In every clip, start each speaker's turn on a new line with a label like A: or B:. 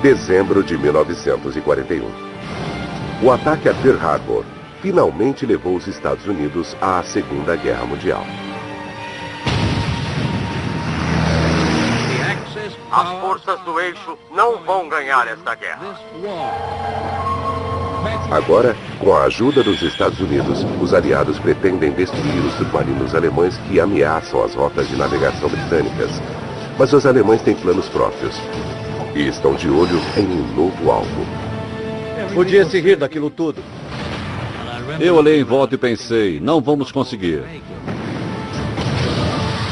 A: Dezembro de 1941. O ataque a Pearl Harbor finalmente levou os Estados Unidos à Segunda Guerra Mundial.
B: As forças do eixo não vão ganhar esta guerra.
A: Agora, com a ajuda dos Estados Unidos, os aliados pretendem destruir os submarinos alemães que ameaçam as rotas de navegação britânicas. Mas os alemães têm planos próprios e estão de olho em um novo alvo.
C: Podia se rir daquilo tudo.
D: Eu olhei em volta e pensei, não vamos conseguir.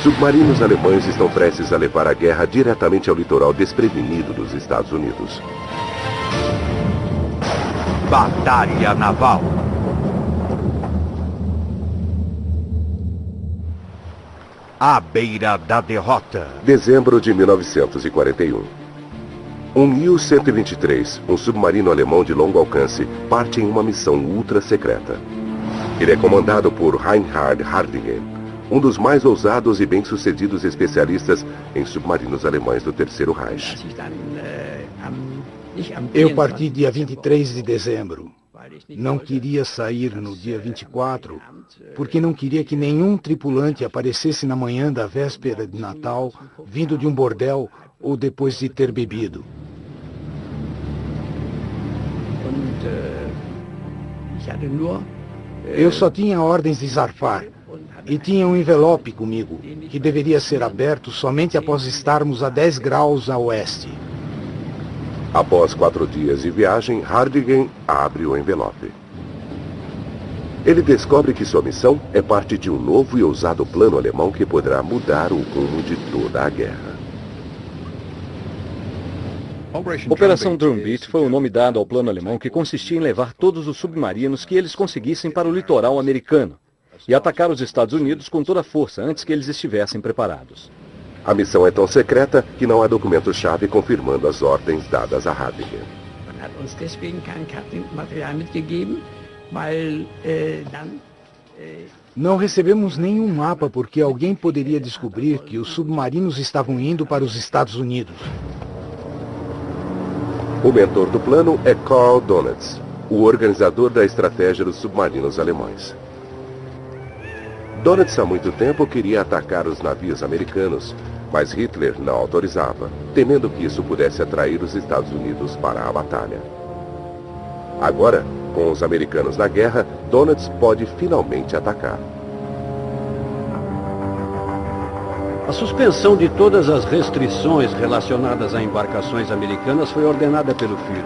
A: Submarinos alemães estão prestes a levar a guerra diretamente ao litoral desprevenido dos Estados Unidos.
B: Batalha naval. À beira da derrota.
A: Dezembro de 1941. Um Mu-123, um submarino alemão de longo alcance, parte em uma missão ultra secreta. Ele é comandado por Reinhard Hardingen, um dos mais ousados e bem-sucedidos especialistas em submarinos alemães do Terceiro Reich.
E: Eu parti dia 23 de dezembro. Não queria sair no dia 24, porque não queria que nenhum tripulante aparecesse na manhã da véspera de Natal, vindo de um bordel ou depois de ter bebido. Eu só tinha ordens de zarpar e tinha um envelope comigo, que deveria ser aberto somente após estarmos a 10 graus a oeste.
A: Após 4 dias de viagem, Hardingen abre o envelope. Ele descobre que sua missão é parte de um novo e ousado plano alemão que poderá mudar o rumo de toda a guerra.
C: Operação Drumbeat foi o nome dado ao plano alemão que consistia em levar todos os submarinos que eles conseguissem para o litoral americano e atacar os Estados Unidos com toda a força antes que eles estivessem preparados.
A: A missão é tão secreta que não há documento-chave confirmando as ordens dadas a Hardingen.
E: Não recebemos nenhum mapa porque alguém poderia descobrir que os submarinos estavam indo para os Estados Unidos.
A: O mentor do plano é Karl Donitz, o organizador da estratégia dos submarinos alemães. Donitz há muito tempo queria atacar os navios americanos, mas Hitler não autorizava, temendo que isso pudesse atrair os Estados Unidos para a batalha. Agora, com os americanos na guerra, Donitz pode finalmente atacar.
F: A suspensão de todas as restrições relacionadas a embarcações americanas foi ordenada pelo Führer.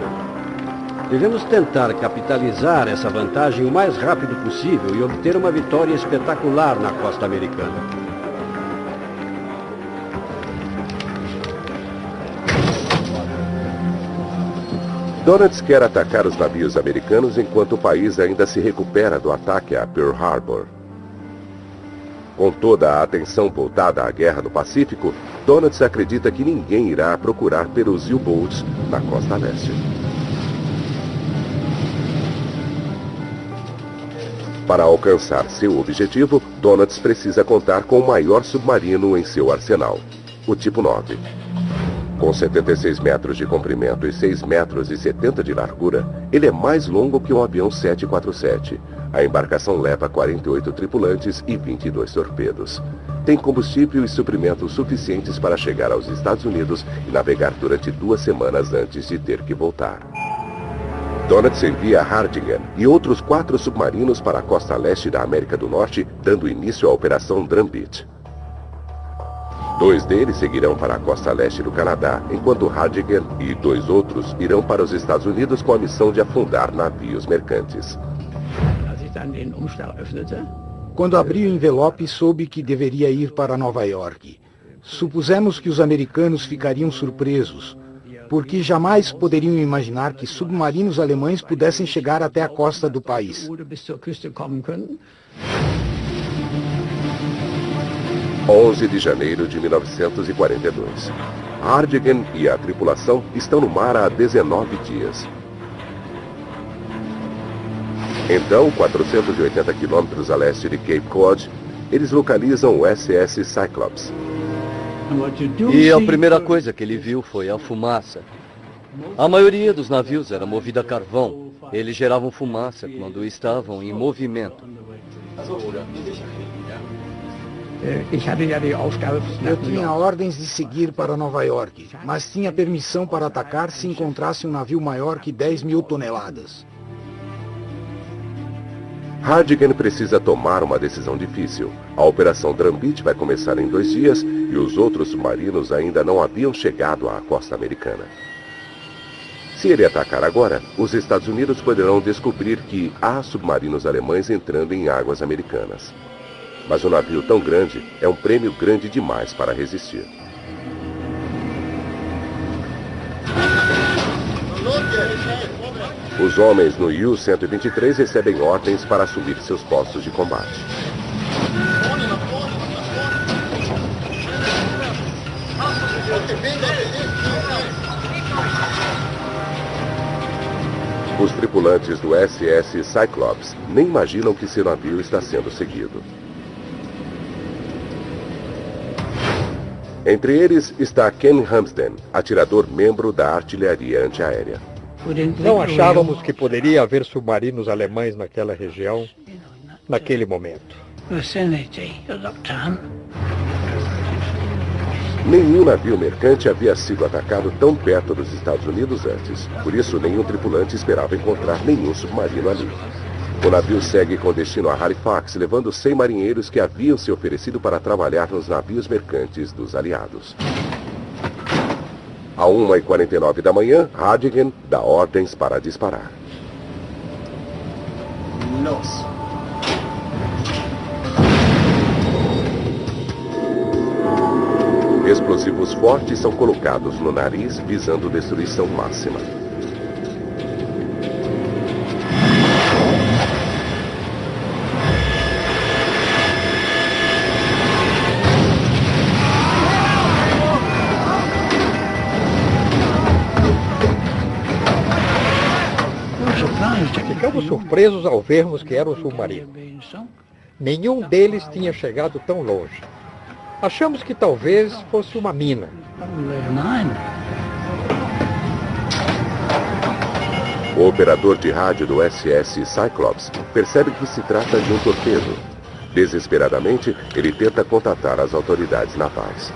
F: Devemos tentar capitalizar essa vantagem o mais rápido possível e obter uma vitória espetacular na costa americana.
A: Donitz quer atacar os navios americanos enquanto o país ainda se recupera do ataque a Pearl Harbor. Com toda a atenção voltada à guerra no Pacífico, Donitz acredita que ninguém irá procurar pelos U-boats na costa leste. Para alcançar seu objetivo, Donitz precisa contar com o maior submarino em seu arsenal, o Tipo 9. Com 76 metros de comprimento e 6 metros e 70 de largura, ele é mais longo que um avião 747. A embarcação leva 48 tripulantes e 22 torpedos. Tem combustível e suprimentos suficientes para chegar aos Estados Unidos e navegar durante 2 semanas antes de ter que voltar. Donitz envia Hardingen e outros 4 submarinos para a costa leste da América do Norte, dando início à Operação Drumbeat. 2 deles seguirão para a costa leste do Canadá, enquanto Hardingen e 2 outros irão para os Estados Unidos com a missão de afundar navios mercantes.
E: Quando abri o envelope, soube que deveria ir para Nova York. Supusemos que os americanos ficariam surpresos, porque jamais poderiam imaginar que submarinos alemães pudessem chegar até a costa do país.
A: 11 de janeiro de 1942. Hardingen e a tripulação estão no mar há 19 dias. Então, 480 quilômetros a leste de Cape Cod, eles localizam o SS Cyclops.
C: E a primeira coisa que ele viu foi a fumaça.
G: A maioria dos navios era movida a carvão. Eles geravam fumaça quando estavam em movimento.
E: Eu tinha ordens de seguir para Nova York, mas tinha permissão para atacar se encontrasse um navio maior que 10.000 toneladas.
A: Hardigan precisa tomar uma decisão difícil. A Operação Drumbeat vai começar em 2 dias e os outros submarinos ainda não haviam chegado à costa americana. Se ele atacar agora, os Estados Unidos poderão descobrir que há submarinos alemães entrando em águas americanas. Mas um navio tão grande é um prêmio grande demais para resistir. Os homens no U-123 recebem ordens para assumir seus postos de combate. Os tripulantes do SS Cyclops nem imaginam que seu navio está sendo seguido. Entre eles está Ken Hamsden, atirador membro da artilharia antiaérea.
H: Não achávamos que poderia haver submarinos alemães naquela região, naquele momento.
A: Nenhum navio mercante havia sido atacado tão perto dos Estados Unidos antes. Por isso, nenhum tripulante esperava encontrar nenhum submarino ali. O navio segue com destino a Halifax, levando 100 marinheiros que haviam se oferecido para trabalhar nos navios mercantes dos aliados. À 1h49 da manhã, Hardigan dá ordens para disparar.
I: Nossa.
A: Explosivos fortes são colocados no nariz, visando destruição máxima.
H: Ficamos surpresos ao vermos que era um submarino. Nenhum deles tinha chegado tão longe. Achamos que talvez fosse uma mina.
A: O operador de rádio do SS Cyclops percebe que se trata de um torpedo. Desesperadamente, ele tenta contatar as autoridades navais.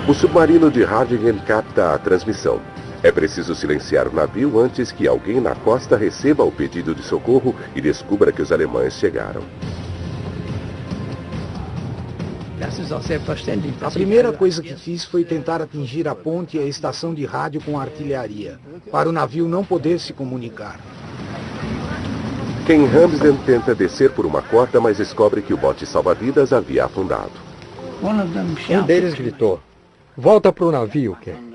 A: O submarino de Hardigan capta a transmissão. É preciso silenciar o navio antes que alguém na costa receba o pedido de socorro e descubra que os alemães chegaram.
E: A primeira coisa que fiz foi tentar atingir a ponte e a estação de rádio com a artilharia, para o navio não poder se comunicar.
A: Ken Hamsden tenta descer por uma corda, mas descobre que o bote salva-vidas havia afundado.
H: Um deles gritou: "Volta para o navio, Ken."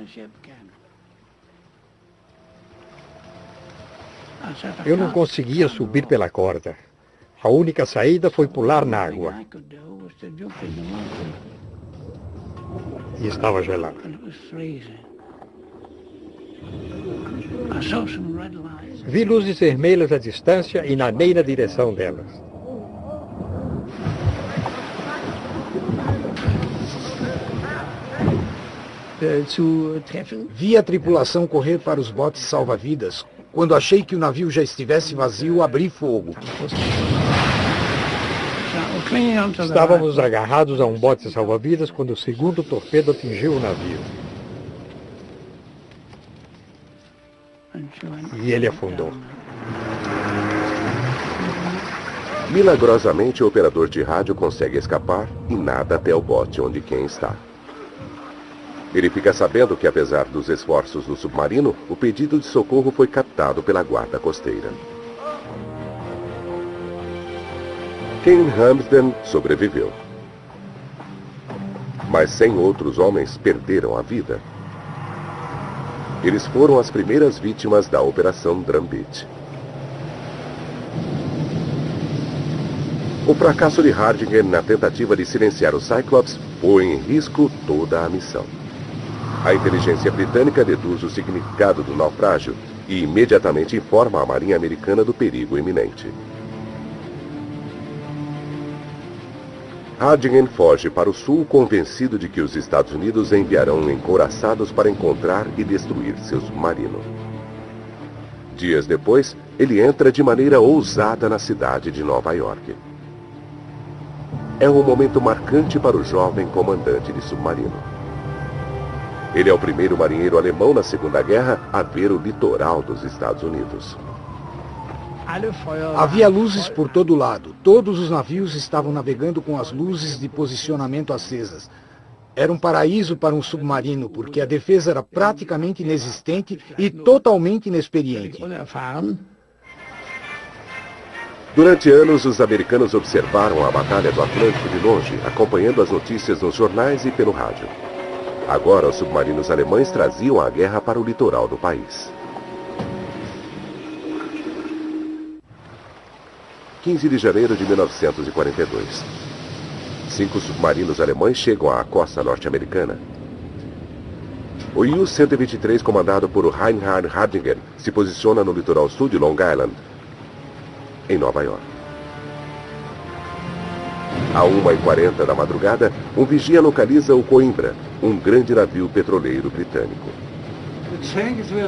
H: Eu não conseguia subir pela corda. A única saída foi pular na água. E estava gelado. Vi luzes vermelhas à distância e nadei na direção delas.
E: Vi a tripulação correr para os botes salva-vidas. Quando achei que o navio já estivesse vazio, abri fogo.
H: Estávamos agarrados a um bote salva-vidas quando o segundo torpedo atingiu o navio. E ele afundou.
A: Milagrosamente, o operador de rádio consegue escapar e nada até o bote onde Ken está. Ele fica sabendo que, apesar dos esforços do submarino, o pedido de socorro foi captado pela guarda costeira. Ken Hamsden sobreviveu. Mas 100 outros homens perderam a vida. Eles foram as primeiras vítimas da Operação Drumbeat. O fracasso de Hardigan na tentativa de silenciar o Cyclops põe em risco toda a missão. A inteligência britânica deduz o significado do naufrágio e imediatamente informa a Marinha Americana do perigo iminente. Hardingen foge para o sul convencido de que os Estados Unidos enviarão encouraçados para encontrar e destruir seu submarino. Dias depois, ele entra de maneira ousada na cidade de Nova York. É um momento marcante para o jovem comandante de submarino. Ele é o primeiro marinheiro alemão na Segunda Guerra a ver o litoral dos Estados Unidos.
E: Havia luzes por todo lado. Todos os navios estavam navegando com as luzes de posicionamento acesas. Era um paraíso para um submarino, porque a defesa era praticamente inexistente e totalmente inexperiente.
A: Durante anos, os americanos observaram a Batalha do Atlântico de longe, acompanhando as notícias nos jornais e pelo rádio. Agora, os submarinos alemães traziam a guerra para o litoral do país. 15 de janeiro de 1942. 5 submarinos alemães chegam à costa norte-americana. O U-123, comandado por Reinhard Hardingen, se posiciona no litoral sul de Long Island, em Nova York. À 1h40 da madrugada, um vigia localiza o Coimbra, um grande navio petroleiro britânico.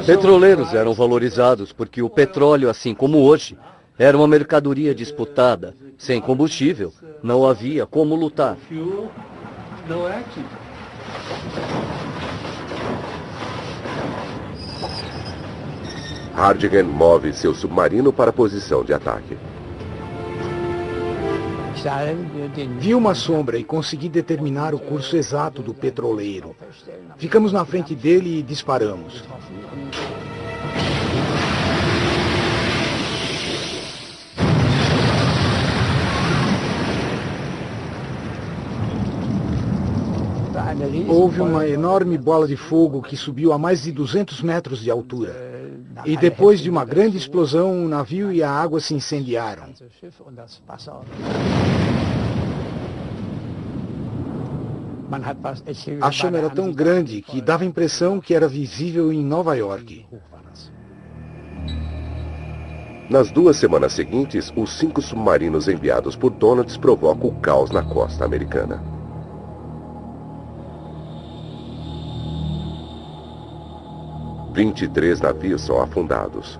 G: Petroleiros eram valorizados porque o petróleo, assim como hoje, era uma mercadoria disputada. Sem combustível, não havia como lutar.
A: Hardingen move seu submarino para a posição de ataque.
E: Vi uma sombra e consegui determinar o curso exato do petroleiro. Ficamos na frente dele e disparamos. Houve uma enorme bola de fogo que subiu a mais de 200 metros de altura. E depois de uma grande explosão, o navio e a água se incendiaram. A chama era tão grande que dava a impressão que era visível em Nova York.
A: Nas 2 semanas seguintes, os 5 submarinos enviados por Donalds provocam o caos na costa americana. – 23 navios são afundados.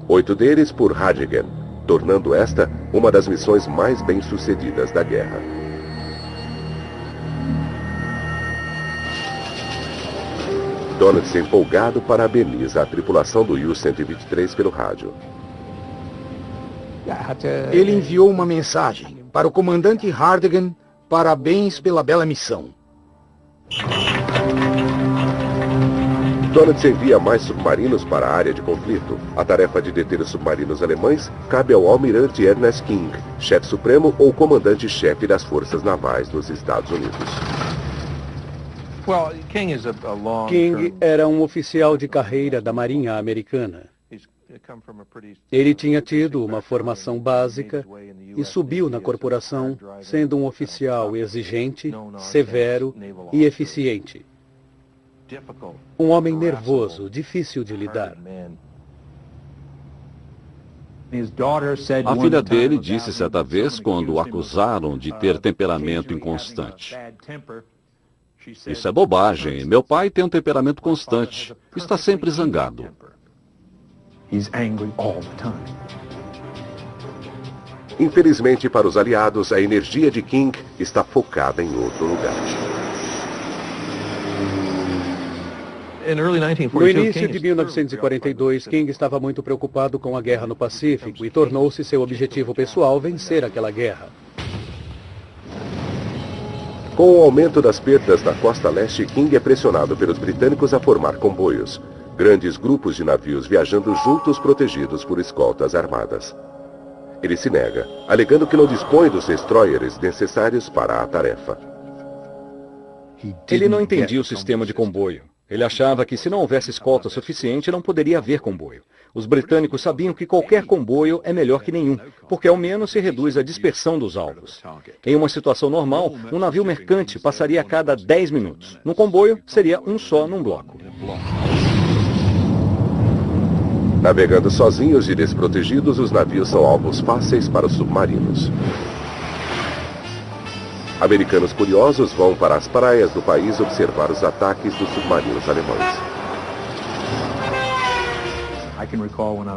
A: 8 deles por Hardingen, tornando esta uma das missões mais bem-sucedidas da guerra. Donalds, empolgado, parabeniza a tripulação do U-123 pelo rádio.
E: Ele enviou uma mensagem para o comandante Hardingen: parabéns pela bela missão.
A: Donalds envia mais submarinos para a área de conflito. A tarefa de deter os submarinos alemães cabe ao almirante Ernest King, chefe supremo ou comandante-chefe das forças navais dos Estados Unidos.
F: King era um oficial de carreira da Marinha Americana. Ele tinha tido uma formação básica e subiu na corporação sendo um oficial exigente, severo e eficiente. Um homem nervoso, difícil de lidar.
D: A filha dele disse certa vez, quando o acusaram de ter temperamento inconstante: "Isso é bobagem. Meu pai tem um temperamento constante. Está sempre zangado."
A: Infelizmente para os aliados, a energia de King está focada em outro lugar.
F: No início de 1942, King estava muito preocupado com a guerra no Pacífico e tornou-se seu objetivo pessoal vencer aquela guerra.
A: Com o aumento das perdas na costa leste, King é pressionado pelos britânicos a formar comboios, grandes grupos de navios viajando juntos protegidos por escoltas armadas. Ele se nega, alegando que não dispõe dos destroyers necessários para a tarefa.
C: Ele não entendia o sistema de comboio. Ele achava que se não houvesse escolta suficiente, não poderia haver comboio. Os britânicos sabiam que qualquer comboio é melhor que nenhum, porque ao menos se reduz a dispersão dos alvos. Em uma situação normal, um navio mercante passaria a cada 10 minutos. No comboio, seria um só num bloco.
A: Navegando sozinhos e desprotegidos, os navios são alvos fáceis para os submarinos. Americanos curiosos vão para as praias do país observar os ataques dos submarinos alemães.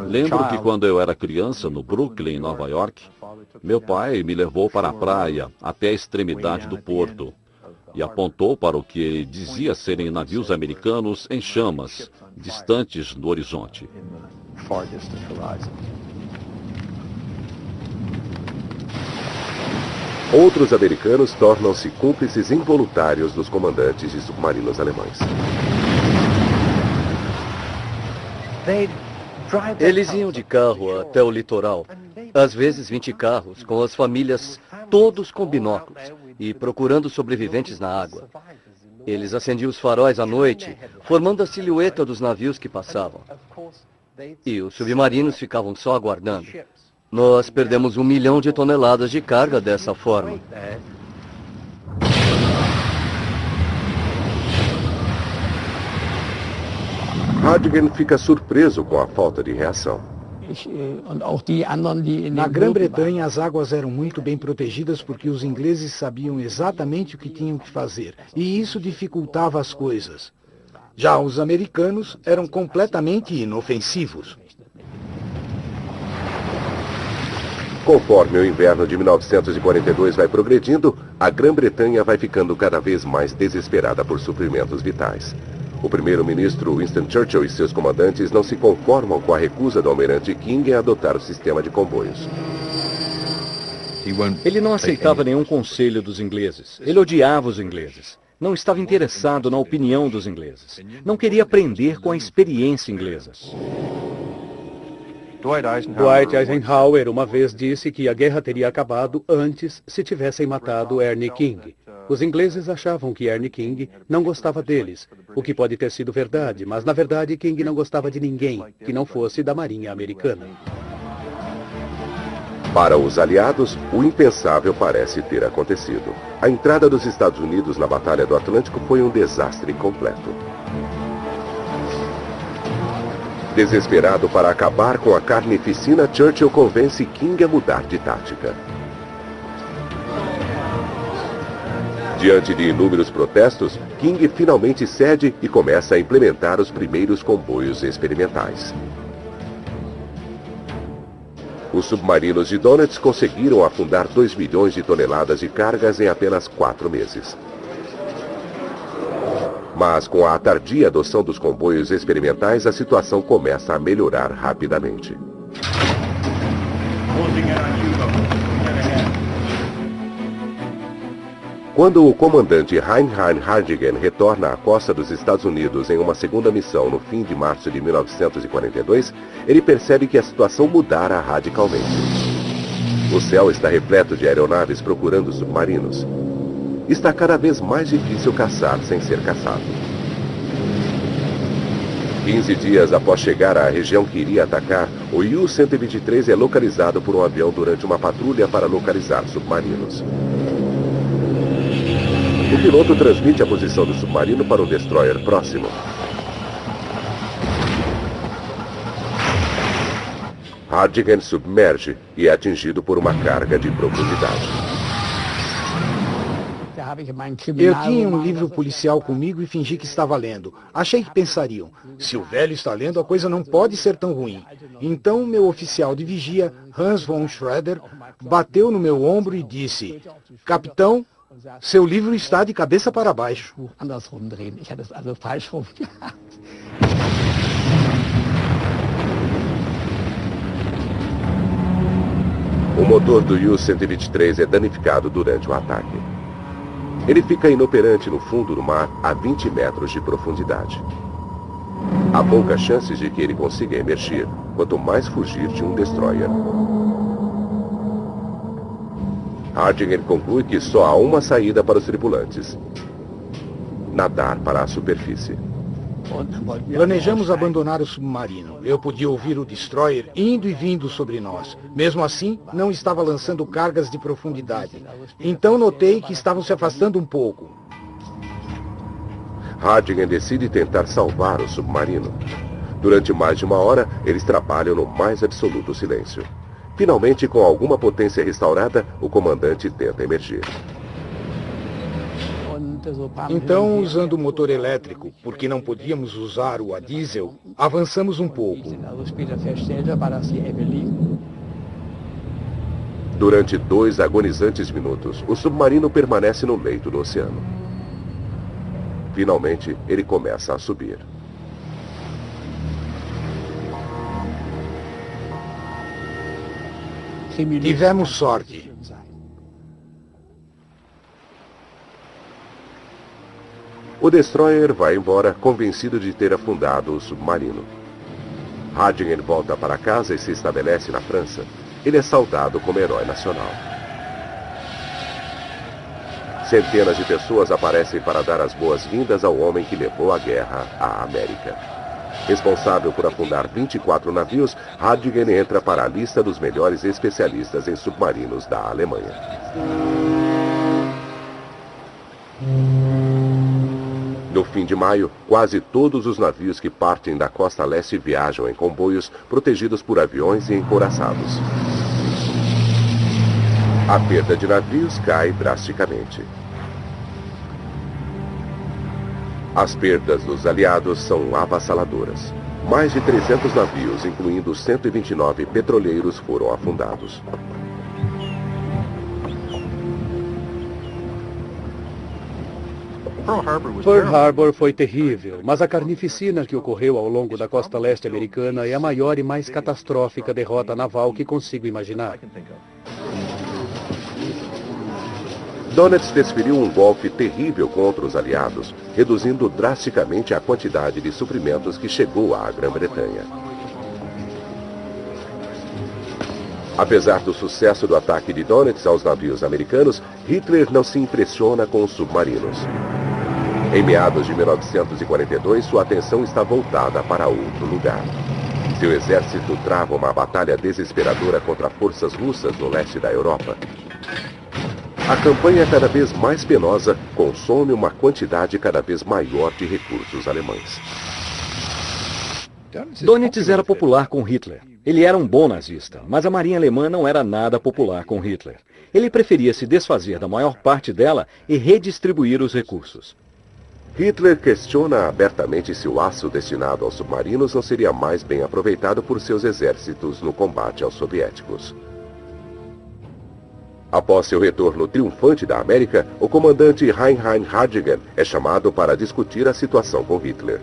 D: Lembro que quando eu era criança, no Brooklyn, Nova York, meu pai me levou para a praia, até a extremidade do porto, e apontou para o que ele dizia serem navios americanos em chamas, distantes no horizonte.
A: Outros americanos tornam-se cúmplices involuntários dos comandantes de submarinos alemães.
G: Eles iam de carro até o litoral, às vezes 20 carros, com as famílias, todos com binóculos, e procurando sobreviventes na água. Eles acendiam os faróis à noite, formando a silhueta dos navios que passavam. E os submarinos ficavam só aguardando. Nós perdemos 1 milhão de toneladas de carga dessa forma.
A: Hardigan fica surpreso com a falta de reação.
E: Na Grã-Bretanha, as águas eram muito bem protegidas porque os ingleses sabiam exatamente o que tinham que fazer, e isso dificultava as coisas. Já os americanos eram completamente inofensivos.
A: Conforme o inverno de 1942 vai progredindo, a Grã-Bretanha vai ficando cada vez mais desesperada por suprimentos vitais. O primeiro-ministro Winston Churchill e seus comandantes não se conformam com a recusa do almirante King em adotar o sistema de comboios.
C: Ele não aceitava nenhum conselho dos ingleses. Ele odiava os ingleses. Não estava interessado na opinião dos ingleses. Não queria aprender com a experiência inglesa.
I: Dwight Eisenhower uma vez disse que a guerra teria acabado antes se tivessem matado Ernie King. Os ingleses achavam que Ernie King não gostava deles, o que pode ter sido verdade, mas na verdade King não gostava de ninguém que não fosse da Marinha Americana.
A: Para os aliados, o impensável parece ter acontecido. A entrada dos Estados Unidos na Batalha do Atlântico foi um desastre completo. Desesperado para acabar com a carnificina, Churchill convence King a mudar de tática. Diante de inúmeros protestos, King finalmente cede e começa a implementar os primeiros comboios experimentais. Os submarinos de Donitz conseguiram afundar 2 milhões de toneladas de cargas em apenas 4 meses. Mas com a tardia adoção dos comboios experimentais, a situação começa a melhorar rapidamente. Quando o comandante Reinhard Hardigan retorna à costa dos Estados Unidos em uma segunda missão no fim de março de 1942, ele percebe que a situação mudara radicalmente. O céu está repleto de aeronaves procurando submarinos. Está cada vez mais difícil caçar sem ser caçado. 15 dias após chegar à região que iria atacar, o U-123 é localizado por um avião durante uma patrulha para localizar submarinos. O piloto transmite a posição do submarino para um destroyer próximo. Hardigan submerge e é atingido por uma carga de profundidade.
E: Eu tinha um livro policial comigo e fingi que estava lendo. Achei que pensariam, se o velho está lendo, a coisa não pode ser tão ruim. Então, meu oficial de vigia, Hans von Schroeder, bateu no meu ombro e disse, capitão, seu livro está de cabeça para baixo.
A: O motor do U-123 é danificado durante o ataque. Ele fica inoperante no fundo do mar a 20 metros de profundidade. Há poucas chances de que ele consiga emergir, quanto mais fugir de um destroyer. Hardigan conclui que só há uma saída para os tripulantes: nadar para a superfície.
E: Planejamos abandonar o submarino. Eu podia ouvir o destroyer indo e vindo sobre nós. Mesmo assim, não estava lançando cargas de profundidade. Então notei que estavam se afastando um pouco.
A: Hardigan decide tentar salvar o submarino. Durante mais de 1 hora, eles trabalham no mais absoluto silêncio. Finalmente, com alguma potência restaurada, o comandante tenta emergir.
E: Então, usando o motor elétrico, porque não podíamos usar o a diesel, avançamos um pouco.
A: Durante 2 agonizantes minutos, o submarino permanece no leito do oceano. Finalmente, ele começa a subir.
E: Tivemos sorte.
A: O destroyer vai embora, convencido de ter afundado o submarino. Hardingen volta para casa e se estabelece na França. Ele é saudado como herói nacional. Centenas de pessoas aparecem para dar as boas-vindas ao homem que levou a guerra à América. Responsável por afundar 24 navios, Hardingen entra para a lista dos melhores especialistas em submarinos da Alemanha. No fim de maio, quase todos os navios que partem da costa leste viajam em comboios protegidos por aviões e encouraçados. A perda de navios cai drasticamente. As perdas dos aliados são avassaladoras. Mais de 300 navios, incluindo 129 petroleiros, foram afundados.
I: Pearl Harbor foi terrível, mas a carnificina que ocorreu ao longo da costa leste americana é a maior e mais catastrófica derrota naval que consigo imaginar.
A: Donitz desferiu um golpe terrível contra os aliados, reduzindo drasticamente a quantidade de suprimentos que chegou à Grã-Bretanha. Apesar do sucesso do ataque de Donitz aos navios americanos, Hitler não se impressiona com os submarinos. Em meados de 1942, sua atenção está voltada para outro lugar. Seu exército trava uma batalha desesperadora contra forças russas no leste da Europa. A campanha cada vez mais penosa consome uma quantidade cada vez maior de recursos alemães.
C: Donitz era popular com Hitler. Ele era um bom nazista, mas a marinha alemã não era nada popular com Hitler. Ele preferia se desfazer da maior parte dela e redistribuir os recursos.
A: Hitler questiona abertamente se o aço destinado aos submarinos não seria mais bem aproveitado por seus exércitos no combate aos soviéticos. Após seu retorno triunfante da América, o comandante Heinrich Hardingen é chamado para discutir a situação com Hitler.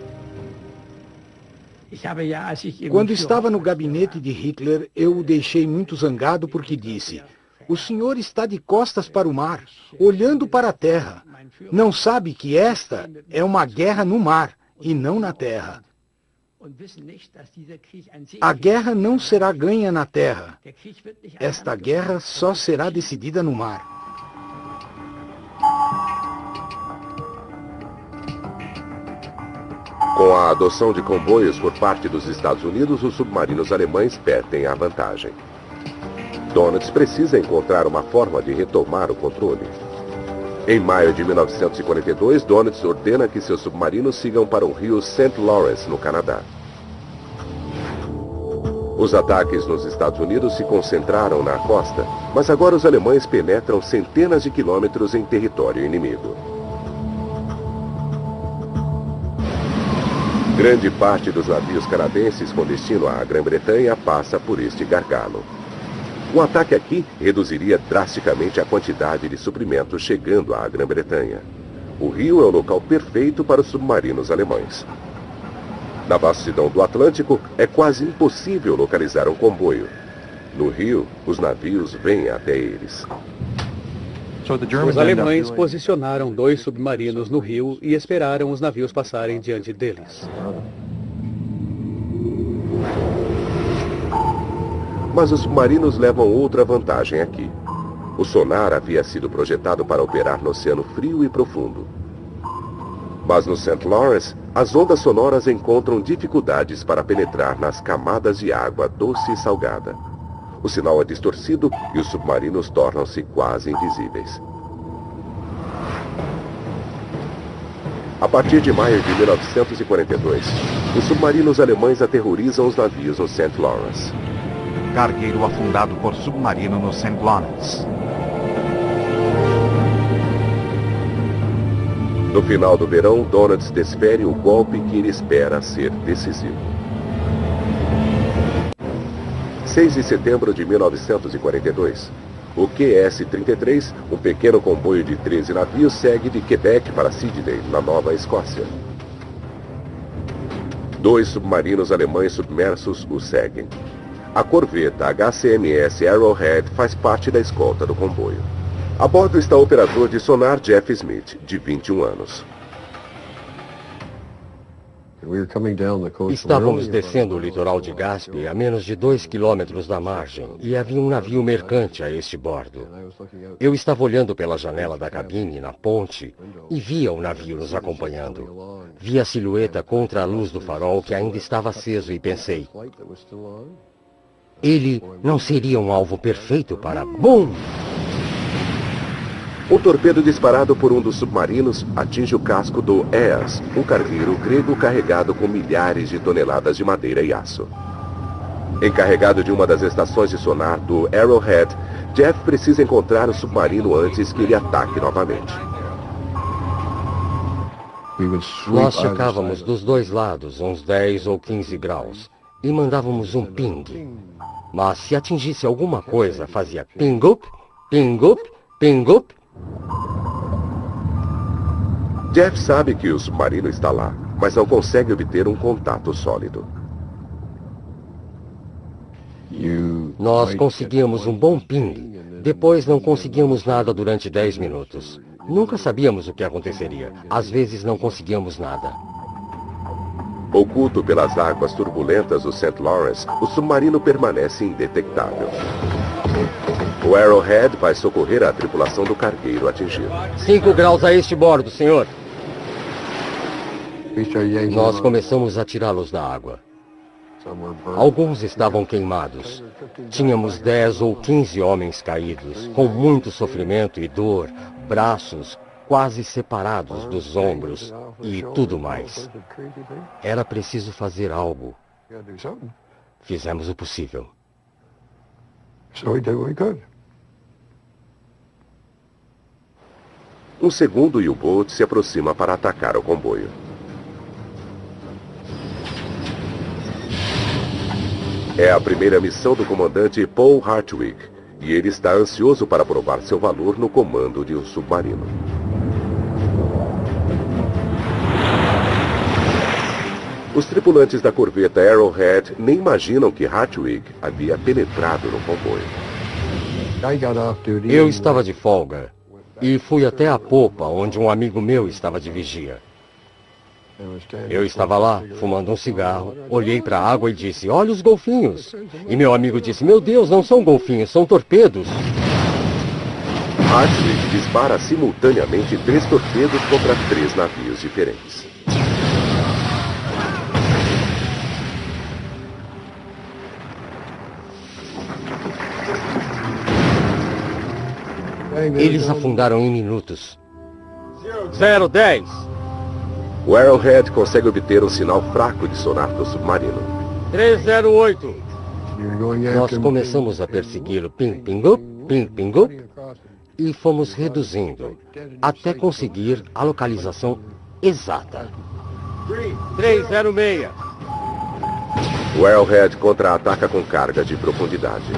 E: Quando estava no gabinete de Hitler, eu o deixei muito zangado porque disse: "O senhor está de costas para o mar, olhando para a terra. Não sabe que esta é uma guerra no mar e não na terra. A guerra não será ganha na terra. Esta guerra só será decidida no mar."
A: Com a adoção de comboios por parte dos Estados Unidos, os submarinos alemães perdem a vantagem. Donitz precisa encontrar uma forma de retomar o controle. Em maio de 1942, Donitz ordena que seus submarinos sigam para o rio St. Lawrence, no Canadá. Os ataques nos Estados Unidos se concentraram na costa, mas agora os alemães penetram centenas de quilômetros em território inimigo. Grande parte dos navios canadenses com destino à Grã-Bretanha passa por este gargalo. O ataque aqui reduziria drasticamente a quantidade de suprimentos chegando à Grã-Bretanha. O rio é o local perfeito para os submarinos alemães. Na vastidão do Atlântico, é quase impossível localizar um comboio. No rio, os navios vêm até eles.
I: Os alemães posicionaram 2 submarinos no rio e esperaram os navios passarem diante deles.
A: Mas os submarinos levam outra vantagem aqui. O sonar havia sido projetado para operar no oceano frio e profundo. Mas no St. Lawrence, as ondas sonoras encontram dificuldades para penetrar nas camadas de água doce e salgada. O sinal é distorcido e os submarinos tornam-se quase invisíveis. A partir de maio de 1942, os submarinos alemães aterrorizam os navios no St. Lawrence.
J: Cargueiro afundado por submarino no St. Lawrence.
A: No final do verão, Donalds desfere o golpe que ele espera ser decisivo. 6 de setembro de 1942. O QS-33, um pequeno comboio de 13 navios, segue de Quebec para Sydney, na Nova Escócia. 2 submarinos alemães submersos o seguem. A corveta HCMS Arrowhead faz parte da escolta do comboio. A bordo está o operador de sonar Jeff Smith, de 21 anos.
K: Estávamos descendo o litoral de Gaspé a menos de 2 quilômetros da margem e havia um navio mercante a este bordo. Eu estava olhando pela janela da cabine na ponte e via o navio nos acompanhando. Vi a silhueta contra a luz do farol que ainda estava aceso e pensei, ele não seria um alvo perfeito para... BUM!
A: Um torpedo disparado por um dos submarinos atinge o casco do Aeas, um cargueiro grego carregado com milhares de toneladas de madeira e aço. Encarregado de uma das estações de sonar do Arrowhead, Jeff precisa encontrar o submarino antes que ele ataque novamente.
K: Nós checávamos dos dois lados uns 10 ou 15 graus e mandávamos um ping. Mas se atingisse alguma coisa, fazia ping-up, ping-up, ping-up.
A: Jeff sabe que o submarino está lá, mas não consegue obter um contato sólido.
K: Nós conseguíamos um bom ping. Depois não conseguíamos nada durante 10 minutos. Nunca sabíamos o que aconteceria. Às vezes não conseguíamos nada.
A: Oculto pelas águas turbulentas do St. Lawrence, o submarino permanece indetectável. O Arrowhead vai socorrer a tripulação do cargueiro atingido.
K: 5 graus a este bordo, senhor. Nós começamos a tirá-los da água. Alguns estavam queimados. Tínhamos 10 ou 15 homens caídos, com muito sofrimento e dor, braços quase separados dos ombros e tudo mais. Era preciso fazer algo. Fizemos o possível.
A: Um segundo U-Boat se aproxima para atacar o comboio. É a primeira missão do comandante Paul Hartwig, e ele está ansioso para provar seu valor no comando de um submarino. Os tripulantes da corveta Arrowhead nem imaginam que Hartwig havia penetrado no comboio.
K: Eu estava de folga e fui até a popa, onde um amigo meu estava de vigia. Eu estava lá, fumando um cigarro, olhei para a água e disse, olha os golfinhos. E meu amigo disse, meu Deus, não são golfinhos, são torpedos.
A: Hartwig dispara simultaneamente 3 torpedos contra 3 navios diferentes.
K: Eles afundaram em minutos.
F: 010.
A: O Arrowhead consegue obter um sinal fraco de sonar do submarino.
F: 308.
K: Nós começamos a persegui-lo ping-ping-up, ping-ping-up, e fomos reduzindo, até conseguir a localização exata.
F: 306.
A: O Arrowhead contra-ataca com carga de profundidade.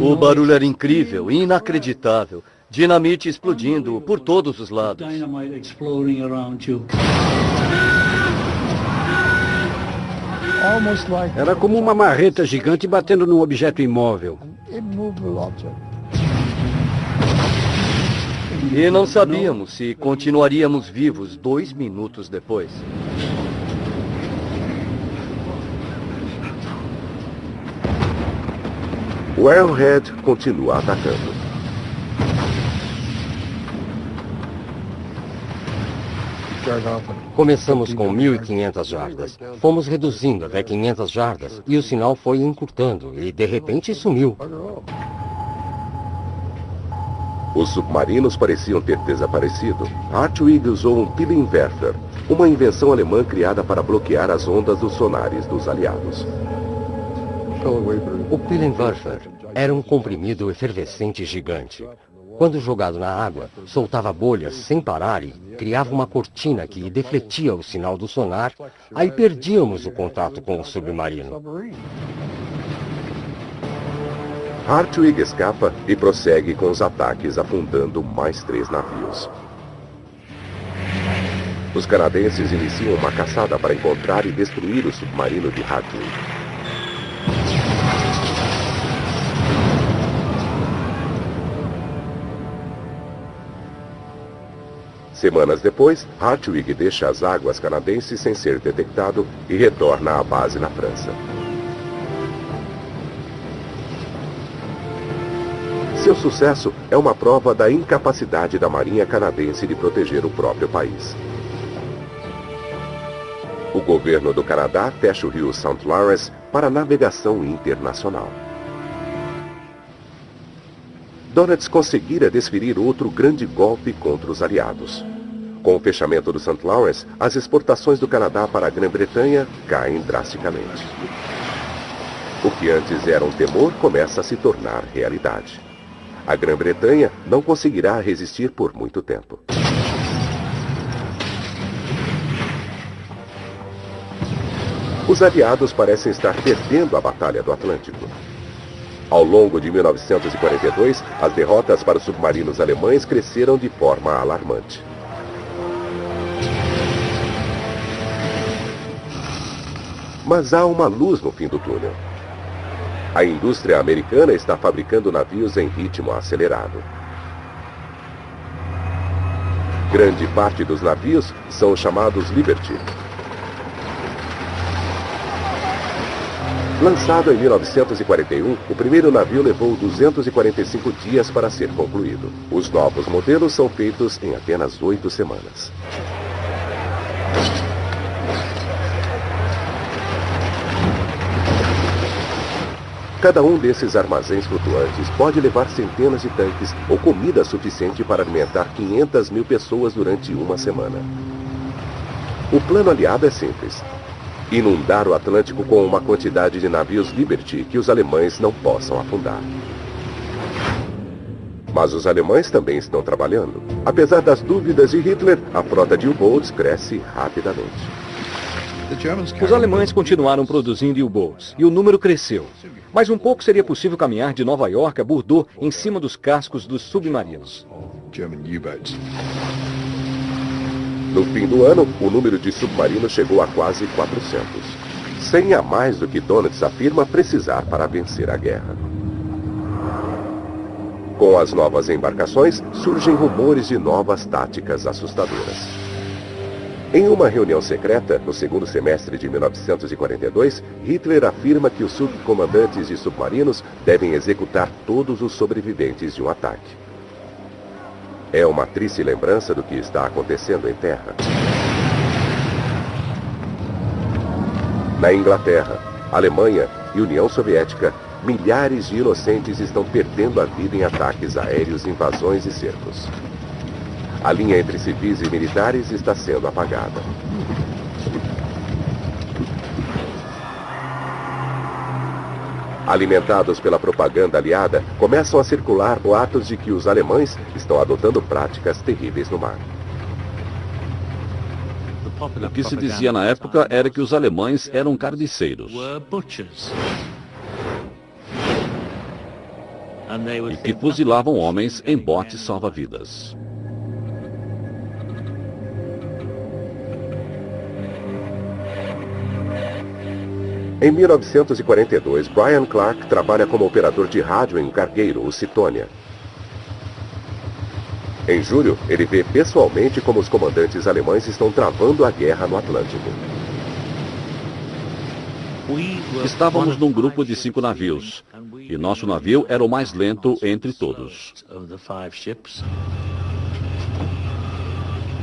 G: O barulho era incrível, inacreditável. Dinamite explodindo por todos os lados.
F: Era como uma marreta gigante batendo num objeto imóvel.
G: E não sabíamos se continuaríamos vivos 2 minutos depois.
A: O Arrowhead continua atacando.
K: Começamos com 1.500 jardas. Fomos reduzindo até 500 jardas e o sinal foi encurtando e de repente sumiu.
A: Os submarinos pareciam ter desaparecido. Hartwig usou um Pillenwerfer, uma invenção alemã criada para bloquear as ondas dos sonares dos aliados.
K: O Pillenwerfer Era um comprimido efervescente gigante. Quando jogado na água, soltava bolhas sem parar e criava uma cortina que defletia o sinal do sonar, aí perdíamos o contato com o submarino.
A: Hartwig escapa e prossegue com os ataques, afundando mais 3 navios. Os canadenses iniciam uma caçada para encontrar e destruir o submarino de Hartwig. Semanas depois, Hartwig deixa as águas canadenses sem ser detectado e retorna à base na França. Seu sucesso é uma prova da incapacidade da Marinha canadense de proteger o próprio país. O governo do Canadá fecha o rio St. Lawrence para navegação internacional. Donitz conseguira desferir outro grande golpe contra os aliados. Com o fechamento do St. Lawrence, as exportações do Canadá para a Grã-Bretanha caem drasticamente. O que antes era um temor começa a se tornar realidade. A Grã-Bretanha não conseguirá resistir por muito tempo. Os aliados parecem estar perdendo a Batalha do Atlântico. Ao longo de 1942, as derrotas para os submarinos alemães cresceram de forma alarmante. Mas há uma luz no fim do túnel. A indústria americana está fabricando navios em ritmo acelerado. Grande parte dos navios são os chamados Liberty. Lançado em 1941, o primeiro navio levou 245 dias para ser concluído. Os novos modelos são feitos em apenas 8 semanas. Cada um desses armazéns flutuantes pode levar centenas de tanques ou comida suficiente para alimentar 500 mil pessoas durante uma semana. O plano aliado é simples: inundar o Atlântico com uma quantidade de navios Liberty que os alemães não possam afundar. Mas os alemães também estão trabalhando. Apesar das dúvidas de Hitler, a frota de U-Boats cresce rapidamente.
C: Os alemães continuaram produzindo U-Boats e o número cresceu. Mas um pouco seria possível caminhar de Nova York a Bordeaux em cima dos cascos dos submarinos.
A: No fim do ano, o número de submarinos chegou a quase 400. 100 a mais do que Donitz afirma precisar para vencer a guerra. Com as novas embarcações, surgem rumores de novas táticas assustadoras. Em uma reunião secreta, no segundo semestre de 1942, Hitler afirma que os subcomandantes de submarinos devem executar todos os sobreviventes de um ataque. É uma triste lembrança do que está acontecendo em terra. Na Inglaterra, Alemanha e União Soviética, milhares de inocentes estão perdendo a vida em ataques aéreos, invasões e cercos. A linha entre civis e militares está sendo apagada. Alimentados pela propaganda aliada, começam a circular boatos de que os alemães estão adotando práticas terríveis no mar.
D: O que se dizia na época era que os alemães eram carniceiros. E que fuzilavam homens em botes salva-vidas.
A: Em 1942, Brian Clark trabalha como operador de rádio em um cargueiro, o Citonia. Em julho, ele vê pessoalmente como os comandantes alemães estão travando a guerra no Atlântico.
D: Estávamos num grupo de 5 navios, e nosso navio era o mais lento entre todos.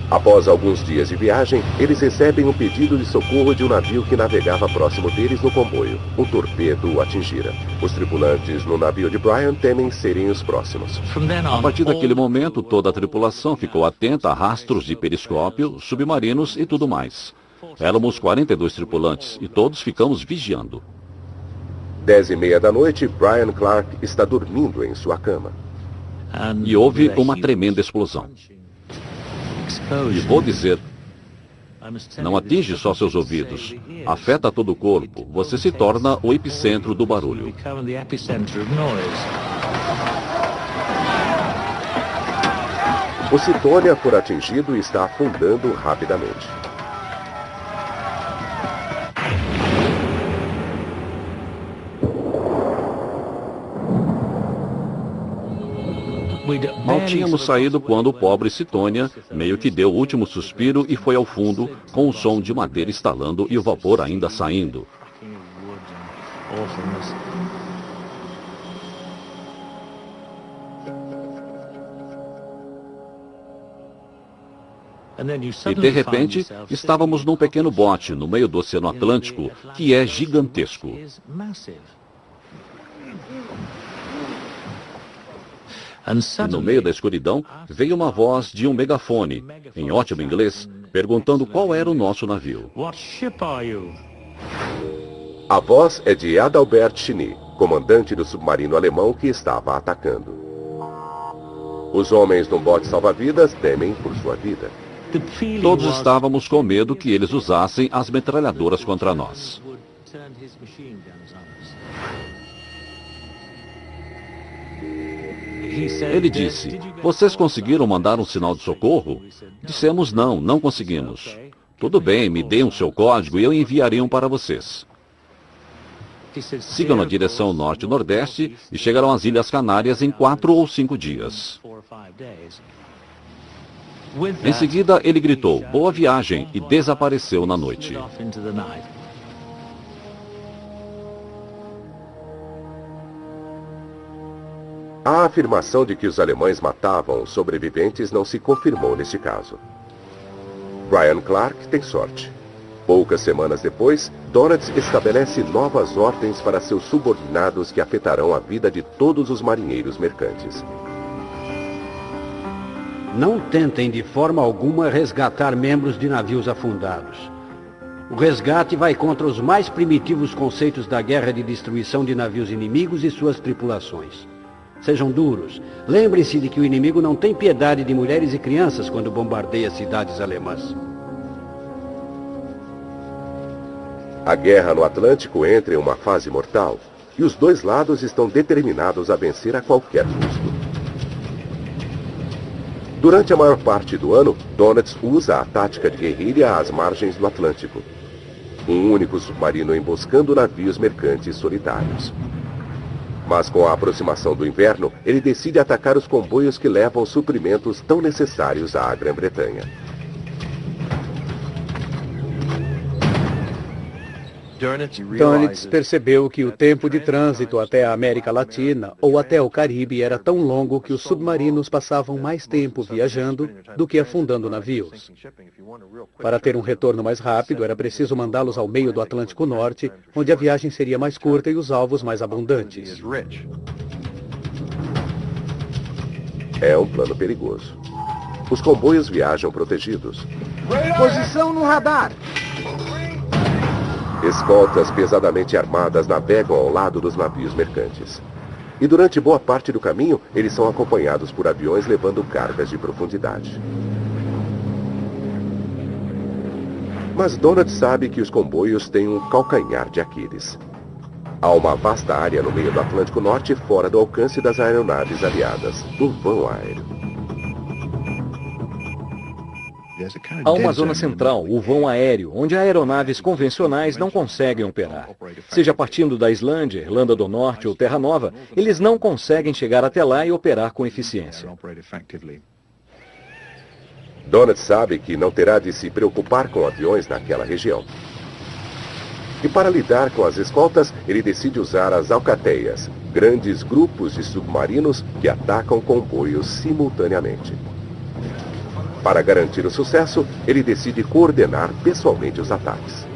A: Após alguns dias de viagem, eles recebem um pedido de socorro de um navio que navegava próximo deles no comboio. Um torpedo o atingira. Os tripulantes no navio de Brian temem serem os próximos.
D: A partir daquele momento, toda a tripulação ficou atenta a rastros de periscópio, submarinos e tudo mais. Éramos 42 tripulantes e todos ficamos vigiando.
A: 10h30 da noite, Brian Clark está dormindo em sua cama.
D: E houve uma tremenda explosão. E vou dizer, não atinge só seus ouvidos, afeta todo o corpo. Você se torna o epicentro do barulho.
A: O Cytonia foi atingido e está afundando rapidamente.
D: Mal tínhamos saído quando o pobre Cytonia meio que deu o último suspiro e foi ao fundo, com o som de madeira estalando e o vapor ainda saindo. E de repente, estávamos num pequeno bote no meio do Oceano Atlântico, que é gigantesco. E no meio da escuridão, veio uma voz de um megafone, em ótimo inglês, perguntando qual era o nosso navio.
A: A voz é de Adalbert Chiny, comandante do submarino alemão que estava atacando. Os homens no bote salva-vidas temem por sua vida.
D: Todos estávamos com medo que eles usassem as metralhadoras contra nós. Ele disse, vocês conseguiram mandar um sinal de socorro? Dissemos não, não conseguimos. Tudo bem, me deem o seu código e eu enviarei um para vocês. Sigam na direção norte-nordeste e chegarão às Ilhas Canárias em 4 ou 5 dias. Em seguida, ele gritou, boa viagem, e desapareceu na noite.
A: A afirmação de que os alemães matavam os sobreviventes não se confirmou neste caso. Brian Clark tem sorte. Poucas semanas depois, Donitz estabelece novas ordens para seus subordinados que afetarão a vida de todos os marinheiros mercantes.
F: Não tentem de forma alguma resgatar membros de navios afundados. O resgate vai contra os mais primitivos conceitos da guerra de destruição de navios inimigos e suas tripulações. Sejam duros. Lembrem-se de que o inimigo não tem piedade de mulheres e crianças quando bombardeia cidades alemãs.
A: A guerra no Atlântico entra em uma fase mortal e os dois lados estão determinados a vencer a qualquer custo. Durante a maior parte do ano, Donitz usa a tática de guerrilha às margens do Atlântico. Um único submarino emboscando navios mercantes solitários. Mas com a aproximação do inverno, ele decide atacar os comboios que levam suprimentos tão necessários à Grã-Bretanha.
I: Donitz percebeu que o tempo de trânsito até a América Latina ou até o Caribe era tão longo que os submarinos passavam mais tempo viajando do que afundando navios. Para ter um retorno mais rápido, era preciso mandá-los ao meio do Atlântico Norte, onde a viagem seria mais curta e os alvos mais abundantes.
A: É um plano perigoso. Os comboios viajam protegidos.
E: Posição no radar!
A: Escoltas pesadamente armadas navegam ao lado dos navios mercantes. E durante boa parte do caminho, eles são acompanhados por aviões levando cargas de profundidade. Mas Donitz sabe que os comboios têm um calcanhar de Aquiles. Há uma vasta área no meio do Atlântico Norte fora do alcance das aeronaves aliadas, do vão aéreo.
C: Há uma zona central, o vão aéreo, onde aeronaves convencionais não conseguem operar. Seja partindo da Islândia, Irlanda do Norte ou Terra Nova, eles não conseguem chegar até lá e operar com eficiência.
A: Donitz sabe que não terá de se preocupar com aviões naquela região. E para lidar com as escoltas, ele decide usar as alcateias, grandes grupos de submarinos que atacam comboios simultaneamente. Para garantir o sucesso, ele decide coordenar pessoalmente os ataques.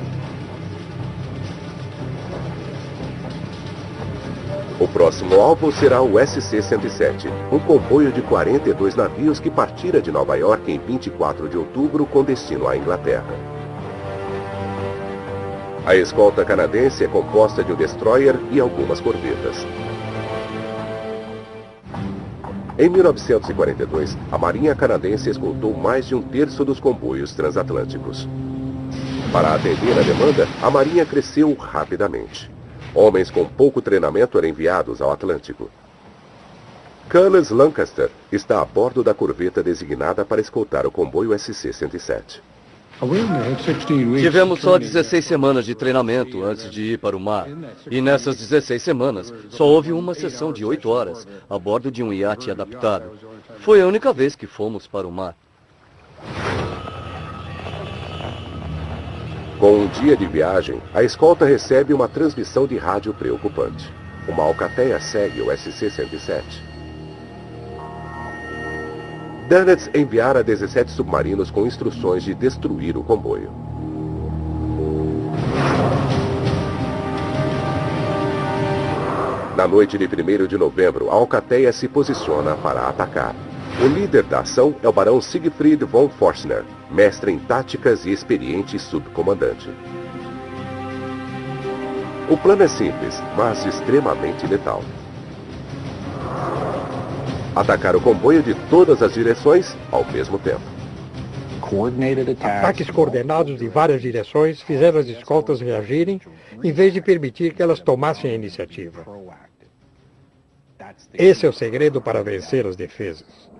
A: O próximo alvo será o SC-107, um comboio de 42 navios que partira de Nova York em 24 de outubro com destino à Inglaterra. A escolta canadense é composta de um destroyer e algumas corvetas. Em 1942, a Marinha Canadense escoltou mais de um terço dos comboios transatlânticos. Para atender a demanda, a Marinha cresceu rapidamente. Homens com pouco treinamento eram enviados ao Atlântico. Cullis Lancaster está a bordo da corveta designada para escoltar o comboio SC-107.
G: Tivemos só 16 semanas de treinamento antes de ir para o mar. E nessas 16 semanas, só houve uma sessão de 8 horas a bordo de um iate adaptado. Foi a única vez que fomos para o mar.
A: Com um dia de viagem, a escolta recebe uma transmissão de rádio preocupante. Uma alcateia segue o SC-107. Dönitz enviara 17 submarinos com instruções de destruir o comboio. Na noite de 1º de novembro, a alcateia se posiciona para atacar. O líder da ação é o barão Siegfried von Forstner, mestre em táticas e experiente subcomandante. O plano é simples, mas extremamente letal. Atacar o comboio de todas as direções ao mesmo tempo.
H: Ataques coordenados de várias direções fizeram as escoltas reagirem, em vez de permitir que elas tomassem a iniciativa. Esse é o segredo para vencer as defesas.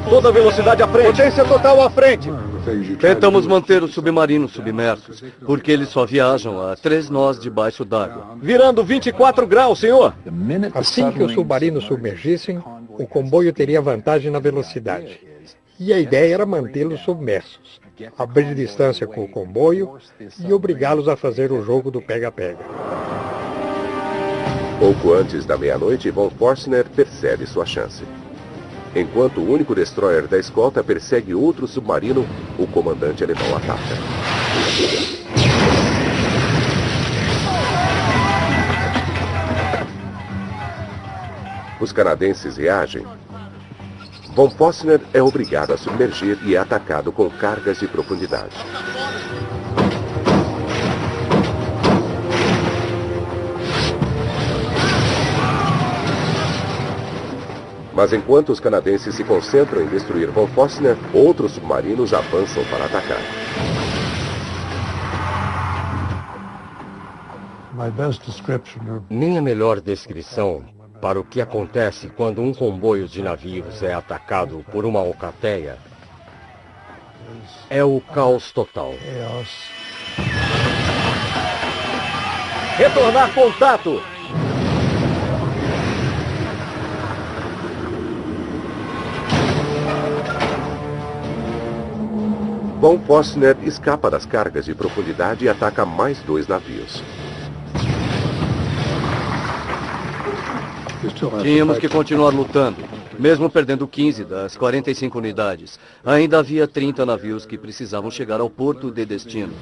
C: Toda velocidade à frente. Potência total à frente.
G: Tentamos manter os submarinos submersos, porque eles só viajam a 3 nós debaixo d'água.
C: Virando 24 graus, senhor.
H: Assim que os submarinos submergissem, o comboio teria vantagem na velocidade. E a ideia era mantê-los submersos, abrir distância com o comboio e obrigá-los a fazer o jogo do pega-pega.
A: Pouco antes da meia-noite, von Forstner percebe sua chance. Enquanto o único destroyer da escolta persegue outro submarino, o comandante alemão ataca. Os canadenses reagem. Von Forstner é obrigado a submergir e é atacado com cargas de profundidade. Mas enquanto os canadenses se concentram em destruir von Forstner, outros submarinos avançam para atacar.
K: Minha melhor descrição para o que acontece quando um comboio de navios é atacado por uma alcateia é o caos total.
C: Retornar contato!
A: Von Forstner escapa das cargas de profundidade e ataca mais 2 navios.
G: Tínhamos que continuar lutando, mesmo perdendo 15 das 45 unidades. Ainda havia 30 navios que precisavam chegar ao porto de destino.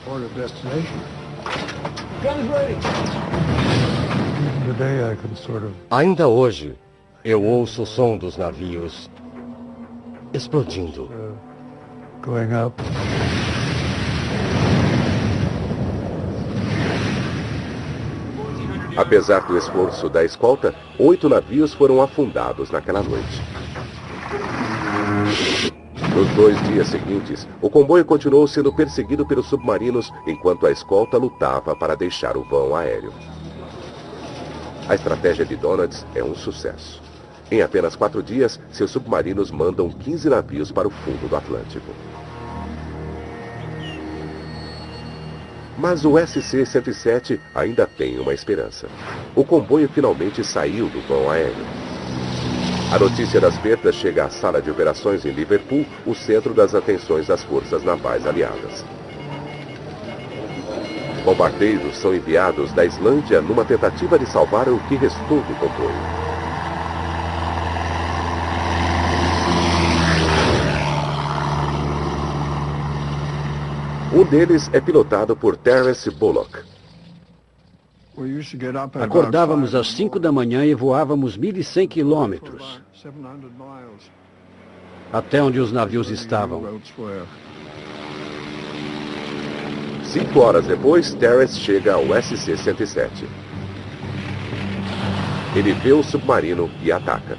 K: Ainda hoje, eu ouço o som dos navios explodindo.
A: Apesar do esforço da escolta, 8 navios foram afundados naquela noite. Nos 2 dias seguintes, o comboio continuou sendo perseguido pelos submarinos enquanto a escolta lutava para deixar o vão aéreo. A estratégia de Dönitz é um sucesso. Em apenas 4 dias, seus submarinos mandam 15 navios para o fundo do Atlântico. Mas o SC-107 ainda tem uma esperança. O comboio finalmente saiu do vão aéreo. A notícia das perdas chega à sala de operações em Liverpool, o centro das atenções das forças navais aliadas. Bombardeiros são enviados da Islândia numa tentativa de salvar o que restou do comboio. Um deles é pilotado por Terence Bullock.
F: Acordávamos às 5 da manhã e voávamos 1.100 quilômetros até onde os navios estavam.
A: 5 horas depois, Terence chega ao SC-107. Ele vê o submarino e ataca.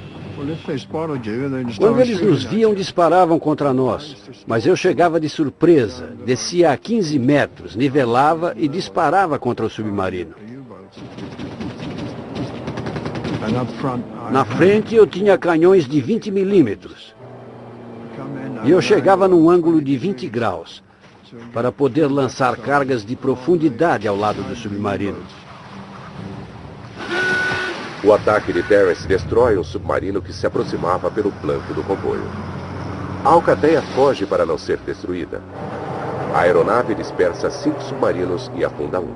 F: Quando eles nos viam, disparavam contra nós. Mas eu chegava de surpresa, descia a 15 metros, nivelava e disparava contra o submarino. Na frente eu tinha canhões de 20 milímetros. E eu chegava num ângulo de 20 graus, para poder lançar cargas de profundidade ao lado do submarino.
A: O ataque de Terence destrói um submarino que se aproximava pelo flanco do comboio. A Alcateia foge para não ser destruída. A aeronave dispersa 5 submarinos e afunda um.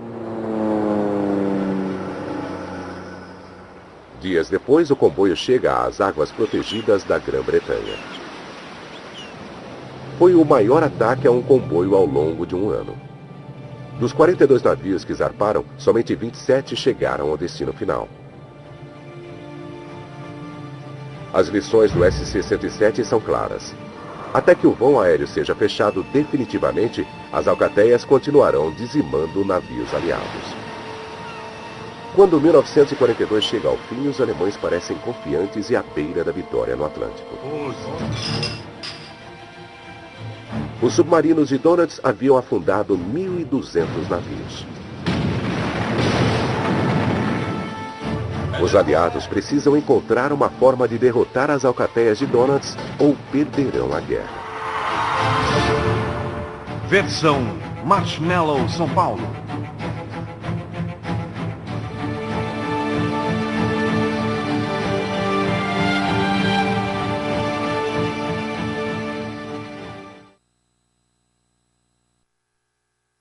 A: Dias depois, o comboio chega às águas protegidas da Grã-Bretanha. Foi o maior ataque a um comboio ao longo de um ano. Dos 42 navios que zarparam, somente 27 chegaram ao destino final. As lições do SC-107 são claras. Até que o vão aéreo seja fechado definitivamente, as alcateias continuarão dizimando navios aliados. Quando 1942 chega ao fim, os alemães parecem confiantes e à beira da vitória no Atlântico. Os submarinos de Donitz haviam afundado 1.200 navios. Os aliados precisam encontrar uma forma de derrotar as alcateias de Donitz ou perderão a guerra.
J: Versão Marshmallow São Paulo.